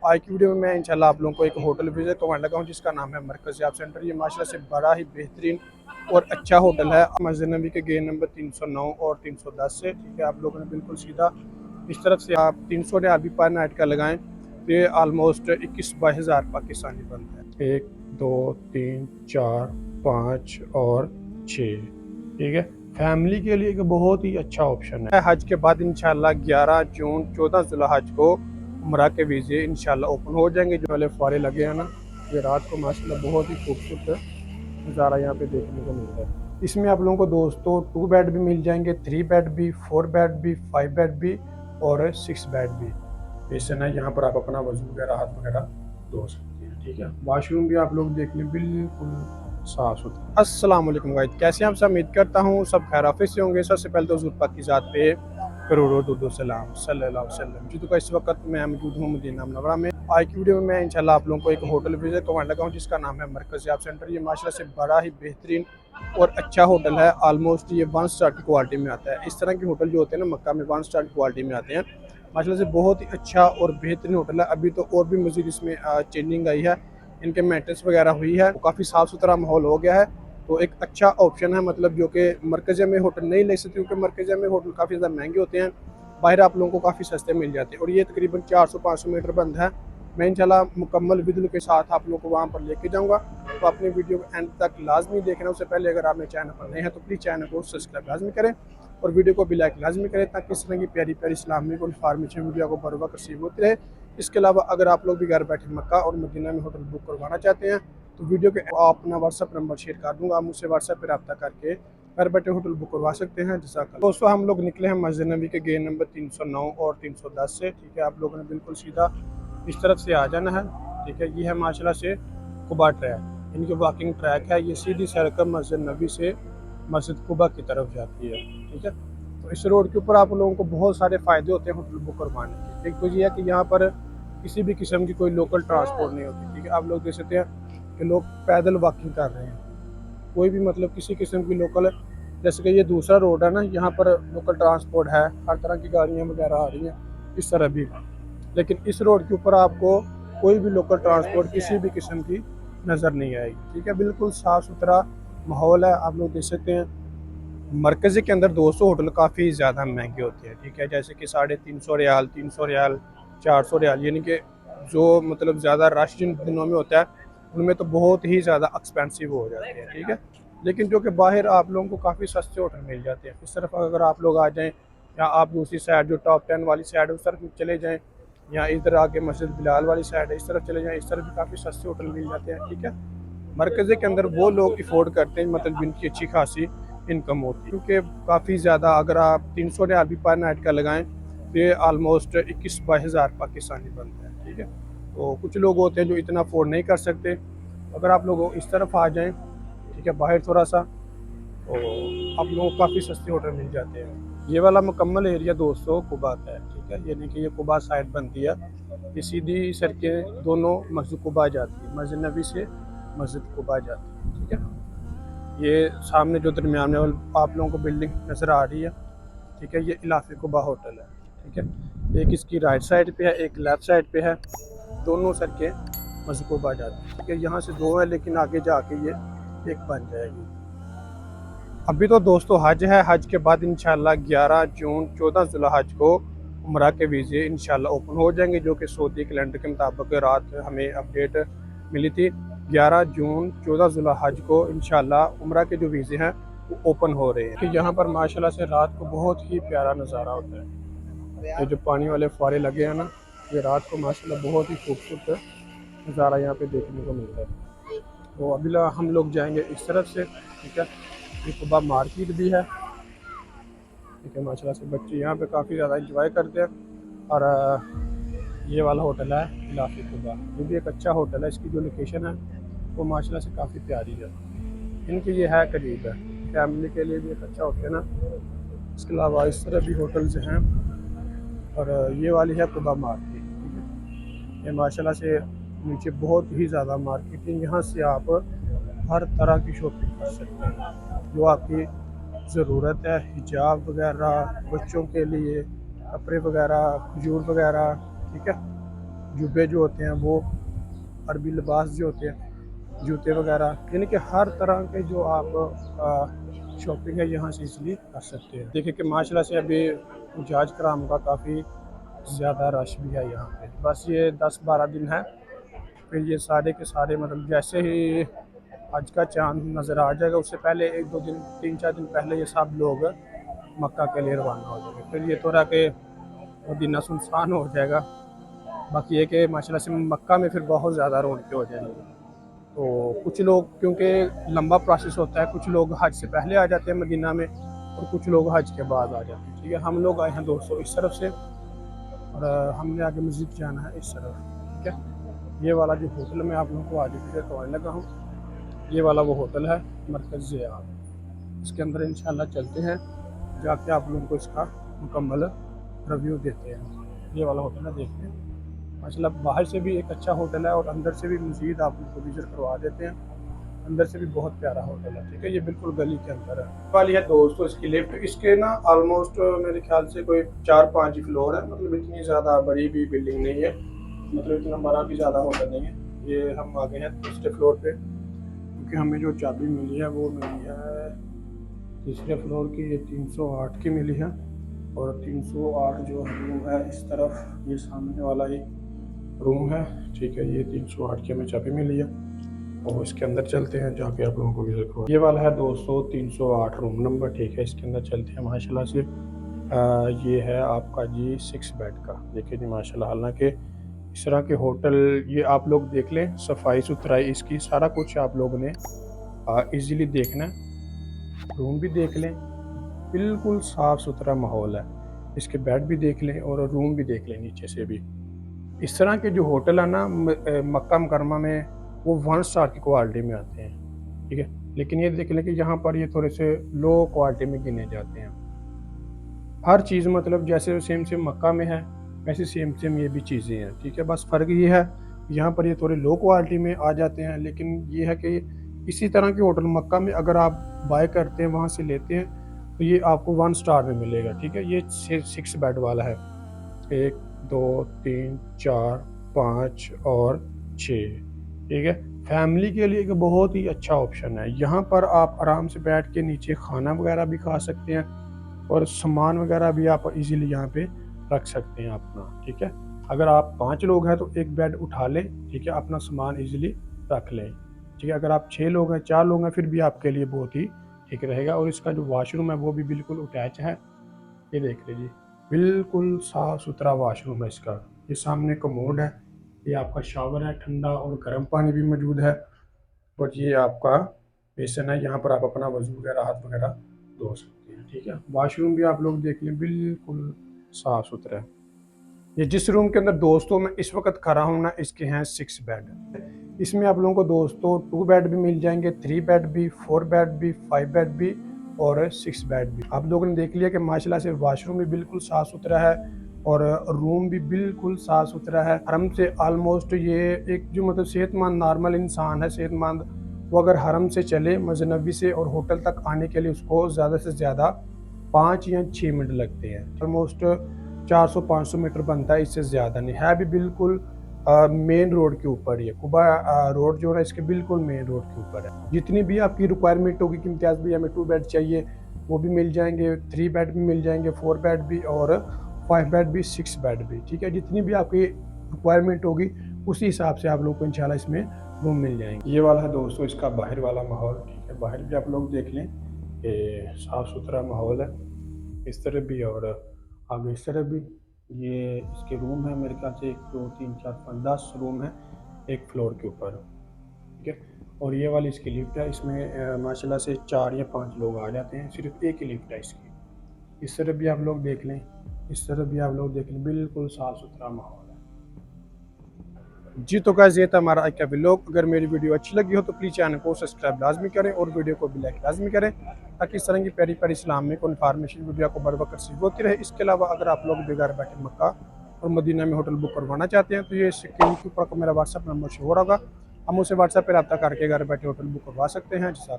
आज की वीडियो में मैं इंशाल्लाह आप लोगों को एक होटल विजिट करवाने लगा हूँ जिसका नाम है मरकज़ याब सेंटर। ये माशाल्लाह से बड़ा ही बेहतरीन और अच्छा होटल है मस्जिद नबी के गेट नंबर 309 और 310 से। ठीक है, आप लोगों ने बिल्कुल सीधा इस तरफ से आप 300 रियाल भी पर नाइट का लगाएं तो ये आलमोस्ट 21-22 हज़ार पाकिस्तानी बनता है। 1 2 3 4 5 और 6। ठीक है, फैमिली के लिए एक बहुत ही अच्छा ऑप्शन है। हज के बाद इंशाल्लाह 11 जून 14 जुल्हज को उम्रा के वीज़े इंशाल्लाह ओपन हो जाएंगे। जो वाले फुआरे लगे हैं ना, ये रात को माशाल्लाह बहुत ही खूबसूरत नज़ारा यहाँ पे देखने को मिलता है। इसमें आप लोगों को दोस्तों 2 बेड भी मिल जाएंगे, 3 बेड भी, 4 बेड भी, 5 बेड भी और 6 बेड भी। बेसन है, यहाँ पर आप अपना वजू वगैरह हाथ वगैरह धो सकते हैं। ठीक है, वॉशरूम भी आप लोग देख लें बिल्कुल साफ सुथरा। अस्सलाम वालेकुम गाइस, कैसे हैं आप सब? उम्मीद करता हूँ सब खैरियत से होंगे। सबसे पहले तो हुज़ूर पाक की ज़ात पे करोड़ों दुरूद व सलाम सल्लल्लाहु अलैहि वसल्लम। जी तो इस वक्त मैं मौजूद हूँ मदीना मुनव्वरा में। आज की वीडियो में मैं इंशाल्लाह आप लोगों को एक होटल विजिट करवाने लगा हूँ जिसका नाम है मरकज़ याब सेंटर। ये माशाल्लाह से बड़ा ही बेहतरीन और अच्छा होटल है। ऑलमोस्ट ये 1 स्टार की क्वालिटी में आता है। इस तरह के होटल जो होते हैं ना मक्का में 1 स्टार की क्वालिटी में आते हैं। माशाल्लाह से बहुत ही अच्छा और बेहतरीन होटल है। अभी तो और भी मज़ीद इसमें चेंजिंग आई है, इनके मेंटेनेंस वगैरह हुई है, काफ़ी साफ़ सुथरा माहौल हो गया है। तो एक अच्छा ऑप्शन है, मतलब जो कि मरकज़ में होटल नहीं ले सकते क्योंकि मरकज़ में होटल काफ़ी ज़्यादा महंगे होते हैं। बाहर आप लोगों को काफ़ी सस्ते मिल जाते हैं और ये तकरीबन 400-500 मीटर बंद है। मैं इंशाल्लाह मुकम्मल वीडियो के साथ आप लोगों को वहाँ पर लेके जाऊँगा, तो अपने वीडियो को एंड तक लाजमी देखना। उससे पहले अगर आप मेरे चैनल पर नए हैं तो प्लीज़ चैनल को सब्सक्राइब लाजमी करें और वीडियो को भी लाइक लाजमी करें ताकि इस तरह की प्यारी प्यारी इस्लामिक और इन्फॉर्मेशन वीडियो को बर वक्त रिसीव होती रहे। इसके अलावा अगर आप लोग भी घर बैठे मक्का और मदीना में होटल बुक करवाना चाहते हैं तो वीडियो के अपना व्हाट्सअप नंबर शेयर कर दूँगा, आप मुझसे व्हाट्सअप पर रब्ता करके घर बैठे होटल बुक करवा सकते हैं। जज़ाकल्लाह। दोस्तों हम लोग निकले हैं मस्जिद नबी के गेट नंबर 309 और 310 से। ठीक है, आप लोगों ने बिल्कुल सीधा इस तरफ से आ जाना है। ठीक है, ये है माशाल्लाह से कुबा ट्रैक, इनकी वॉकिंग ट्रैक है। ये सीधी सड़क मस्जिद नबी से मस्जिद कुबा की तरफ जाती है। ठीक है, तो इस रोड के ऊपर आप लोगों को बहुत सारे फ़ायदे होते हैं होटल बुक करवाने के। एक तो ये है कि यहाँ पर किसी भी किस्म की कोई लोकल ट्रांसपोर्ट नहीं होती। ठीक है, आप लोग देख सकते हैं कि लोग पैदल वॉकिंग कर रहे हैं, कोई भी मतलब किसी किस्म की लोकल, जैसे कि ये दूसरा रोड है ना, यहाँ पर लोकल ट्रांसपोर्ट है, हर तरह की गाड़ियाँ वगैरह आ रही हैं इस तरह भी। लेकिन इस रोड के ऊपर आपको कोई भी लोकल ट्रांसपोर्ट किसी भी किस्म की नज़र नहीं आएगी। ठीक है, बिल्कुल साफ़ सुथरा माहौल है। आप लोग देख सकते हैं मरकज़ के अंदर 200 होटल काफ़ी ज़्यादा महंगे होते हैं। ठीक है, जैसे कि 350 रियाल, 300 रियाल, 400 रियाल, यानी कि जो मतलब ज़्यादा रश जिन दिनों में होता है उनमें तो बहुत ही ज़्यादा एक्सपेंसिव हो जाते हैं। ठीक है, लेकिन जो कि बाहर आप लोगों को काफ़ी सस्ते होटल मिल जाते हैं। इस तरफ अगर आप लोग आ जाएँ या आप दूसरी साइड जो टॉप 10 वाली साइड है उस तरफ चले जाएँ, या इधर आके मस्जिद बिलाल वाली साइड है इस तरफ चले जाएँ, इस तरफ भी काफ़ी सस्ते होटल मिल जाते हैं। ठीक है, मरकज़े के अंदर वो लोग अफोर्ड करते हैं, मतलब जिनकी अच्छी खासी इनकम होती है, क्योंकि काफ़ी ज़्यादा अगर आप 300 रियाल भी पर नाइट का लगाएं तो ये आलमोस्ट 21-22 हज़ार पाकिस्तानी बनता है। ठीक है, तो कुछ लोग होते हैं जो इतना अफोर्ड नहीं कर सकते। अगर आप लोग इस तरफ आ जाएं, ठीक है, बाहर थोड़ा सा, तो आप लोगों को काफ़ी सस्ते होटल मिल जाते हैं। ये वाला मुकम्मल एरिया दोस्तों कुबा का है। ठीक है, यानी कि ये कुबा साइड बनती है, ये सीधी सड़कें दोनों मस्जिद कुबा जाती है, मस्जिद नबी से मस्जिद कुबा जाती है। ठीक है, ये सामने जो दरमियान में आप लोगों को बिल्डिंग नज़र आ रही है, ठीक है, ये इलाफे कुबा होटल है। ठीक है, एक इसकी राइट साइड पे है, एक लेफ़्ट साइड पे है, दोनों सड़कें मस्जिद कुबा जाती है। ठीक है, यहाँ से 2 है लेकिन आगे जाके ये एक बन जाएगी। अभी तो दोस्तों हज है, हज के बाद इंशाल्लाह 11 जून 14 जुल्हज को उम्रा के वीज़े इंशाल्लाह ओपन हो जाएंगे, जो कि सऊदी कैलेंडर के मुताबिक रात हमें अपडेट मिली थी। 11 जून 14 जुल्हज को इंशाल्लाह उम्रा के जो वीज़े हैं वो ओपन हो रहे हैं। कि यहाँ पर माशाल्लाह से रात को बहुत ही प्यारा नज़ारा होता है। ये जो पानी वाले फुआरे लगे हैं ना, ये रात को माशाल्लाह बहुत ही खूबसूरत नज़ारा यहाँ पे देखने को मिलता है। तो अभी हम लोग जाएंगे इस तरफ से। ठीक है, ये कुबा मार्केट भी है। ठीक है, माशाल्लाह से बच्चे यहाँ पे काफ़ी ज़्यादा इंजॉय करते हैं। और ये वाला होटल है इलाफे कुबा, ये भी एक अच्छा होटल है। इसकी जो लोकेशन है वो माशाल्लाह से काफ़ी प्यारी है। इनकी ये है करीब है, फैमिली के लिए भी एक अच्छा ऑप्शन है। इसके अलावा इस तरह भी होटल्स हैं और ये वाली है कुबा मार्केट। ठीक है, ये माशाल्लाह से नीचे बहुत ही ज़्यादा मार्केट है। यहाँ से आप हर तरह की शॉपिंग कर सकते हैं जो आपकी ज़रूरत है, हिजाब वगैरह, बच्चों के लिए कपड़े वगैरह, खजूर वगैरह। ठीक है, जुब्बे जो होते हैं वो, अरबी लिबास जो होते हैं, जूते वगैरह, यानी कि हर तरह के जो आप शॉपिंग है यहाँ से इसलिए कर सकते हैं। देखिए कि माशाल्लाह से अभी हज कराम का काफ़ी ज़्यादा रश भी है यहाँ पे। बस ये 10-12 दिन है, फिर ये सारे के सारे मतलब जैसे ही हज का चांद नज़र आ जाएगा उससे पहले 1-2 दिन 3-4 दिन पहले ये सब लोग मक्का के लिए रवाना हो जाएंगे। फिर ये थोड़ा कि मदीना सुनसान हो जाएगा। बाकी ये कि माशाल्लाह से मक्का में फिर बहुत ज़्यादा रौनकें हो जाएंगी। तो कुछ लोग, क्योंकि लंबा प्रोसेस होता है, कुछ लोग हज से पहले आ जाते हैं मदीना में और कुछ लोग हज के बाद आ जाते हैं। ठीक है, हम लोग आए हैं दोस्तों इस तरफ से और हमने आगे मस्जिद जाना है इस तरफ। ठीक है, ये वाला जो होटल मैं आप लोगों को आगे पीछे करवाने लगा हूँ, ये वाला वो होटल है मरकज़ ज़ियारत। इसके अंदर इंशाल्लाह चलते हैं, जाके आप लोगों को इसका मुकम्मल रिव्यू देते हैं। ये वाला होटल है, देखते हैं माशाल्लाह बाहर से भी एक अच्छा होटल है और अंदर से भी मज़ीद आप लोगों को विज़िट करवा देते हैं। अंदर से भी बहुत प्यारा होटल है। ठीक है, ये बिल्कुल गली के अंदर है। वाली है दोस्तों इसकी लिफ्ट, इसके ना ऑलमोस्ट मेरे ख्याल से कोई 4-5 ही फ्लोर है, मतलब इतनी ज़्यादा बड़ी भी बिल्डिंग नहीं है, मतलब इतना बड़ा भी ज़्यादा होटल नहीं है। ये हम आ गए हैं तीसरे फ्लोर पे, क्योंकि हमें जो चाबी मिली है वो मिली है तीसरे फ्लोर की, ये 308 की मिली है। और 308 जो रूम है इस तरफ, ये सामने वाला ही रूम है। ठीक है, ये 308 की हमें चाबी मिली है और इसके अंदर चलते हैं, जाके आप लोगों को विजिट करो। ये वाला है दोस्तों 308 रूम नंबर। ठीक है, इसके अंदर चलते हैं माशाल्लाह से। ये है आपका जी 6 बेड का। देखिए जी माशाल्लाह, हालांकि इस तरह के होटल ये आप लोग देख लें, सफाई सुथराई इसकी सारा कुछ आप लोगों ने इजीली देखना है। रूम भी देख लें, बिल्कुल साफ़ सुथरा माहौल है। इसके बेड भी देख लें और रूम भी देख लें नीचे से भी। इस तरह के जो होटल है ना मक्का मुकरमा में, वो 1 स्टार की क्वालिटी में आते हैं। ठीक है, लेकिन ये देख लें कि यहाँ पर ये थोड़े से लो क्वालिटी में गिने जाते हैं। हर चीज़ मतलब जैसे सेम सेम मक्का में है वैसे सेम सेम ये भी चीज़ें हैं। ठीक है, बस फ़र्क ये है यहाँ पर ये थोड़े लो क्वालिटी में आ जाते हैं, लेकिन ये है कि इसी तरह के होटल मक्का में अगर आप बाय करते हैं, वहाँ से लेते हैं, तो ये आपको 1 स्टार में मिलेगा। ठीक है, ये 6 बेड वाला है, 1 2 3 4 5 और 6। ठीक है, फैमिली के लिए एक बहुत ही अच्छा ऑप्शन है। यहाँ पर आप आराम से बैठ के नीचे खाना वगैरह भी खा सकते हैं और सामान वगैरह भी आप इजीली यहाँ पे रख सकते हैं अपना। ठीक है, अगर आप 5 लोग हैं तो एक बेड उठा लें। ठीक है, अपना सामान इजीली रख लें। ठीक है, अगर आप 6 लोग हैं, 4 लोग हैं, फिर भी आपके लिए बहुत ही ठीक रहेगा। और इसका जो वॉशरूम है वो भी बिल्कुल अटैच है। ये देख लीजिए, बिल्कुल साफ़ सुथरा वॉशरूम है इसका। ये सामने कमोड है, ये आपका शावर है, ठंडा और गर्म पानी भी मौजूद है। और ये आपका बेसन है, यहाँ पर आप अपना वजू वगैरह हाथ वगैरह धो सकते हैं। ठीक है, वॉशरूम भी आप लोग देख लें, बिल्कुल साफ़ सुथरा है। ये जिस रूम के अंदर दोस्तों मैं इस वक्त खड़ा हूँ ना, इसके हैं 6 बेड। इसमें आप लोगों को दोस्तों 2 बेड भी मिल जाएंगे, 3 बेड भी, 4 बेड भी, 5 बेड भी और 6 बेड भी। आप लोगों ने देख लिया कि माशाल्लाह से वॉशरूम भी बिल्कुल साफ़ सुथरा है और रूम भी बिल्कुल साफ़ सुथरा है। हरम से ऑलमोस्ट ये एक जो मतलब सेहतमंद नॉर्मल इंसान है, सेहतमंद, वो अगर हरम से चले मस्जिद नबी से और होटल तक आने के लिए उसको ज़्यादा से ज़्यादा 5 या 6 मिनट लगते हैं। ऑलमोस्ट 400-500 मीटर बनता है, इससे ज़्यादा नहीं है। भी बिल्कुल मेन रोड के ऊपर ही है। कुबा रोड जो है इसके बिल्कुल मेन रोड के ऊपर है। जितनी भी आपकी रिक्वायरमेंट होगी कि इम्तियाज़ भी हमें 2 बेड चाहिए, वो भी मिल जाएंगे, 3 बेड भी मिल जाएंगे, 4 बेड भी और 5 बेड भी, 6 बेड भी। ठीक है, जितनी भी आपकी रिक्वायरमेंट होगी उसी हिसाब से आप लोग को इंशाल्लाह इसमें रूम मिल जाएंगे। ये वाला है दोस्तों इसका बाहर वाला माहौल। ठीक है, बाहर भी आप लोग देख लें कि साफ़ सुथरा माहौल है इस तरफ भी और आगे इस तरफ भी। ये इसके रूम है, मेरे ख्याल से 1 2 3 4 5 10 रूम है एक फ्लोर के ऊपर। ठीक है, और ये वाली इसकी लिफ्ट है, इसमें माशाल्लाह से 4 या 5 लोग आ जाते हैं, सिर्फ एक ही लिफ्ट है इसकी। इस तरफ भी आप लोग देख लें, इस तरफ भी आप लोग देख लें, बिल्कुल साफ़ सुथरा माहौल है। जी तो गाइस, ये था हमारा आज का व्लॉग। अगर मेरी वीडियो अच्छी लगी हो तो प्लीज़ चैनल को सब्सक्राइब लाजमी करें और वीडियो को भी लाइक लाजमी करें, ताकि इस तरह की प्यारी प्यारी इस्लामिक और इन्फॉर्मेशन वीडियो को बर वक्त रिसीव होती रहे। इसके अलावा अगर आप लोग बेघर बैठे मक्का और मदीना में होटल बुक करवाना चाहते हैं तो ये स्क्रीन के ऊपर मेरा व्हाट्सअप नंबर शो हो रहा होगा, हम उसे व्हाट्सएप पर रब्ता करके घर बैठे होटल बुक करवा सकते हैं। जैसा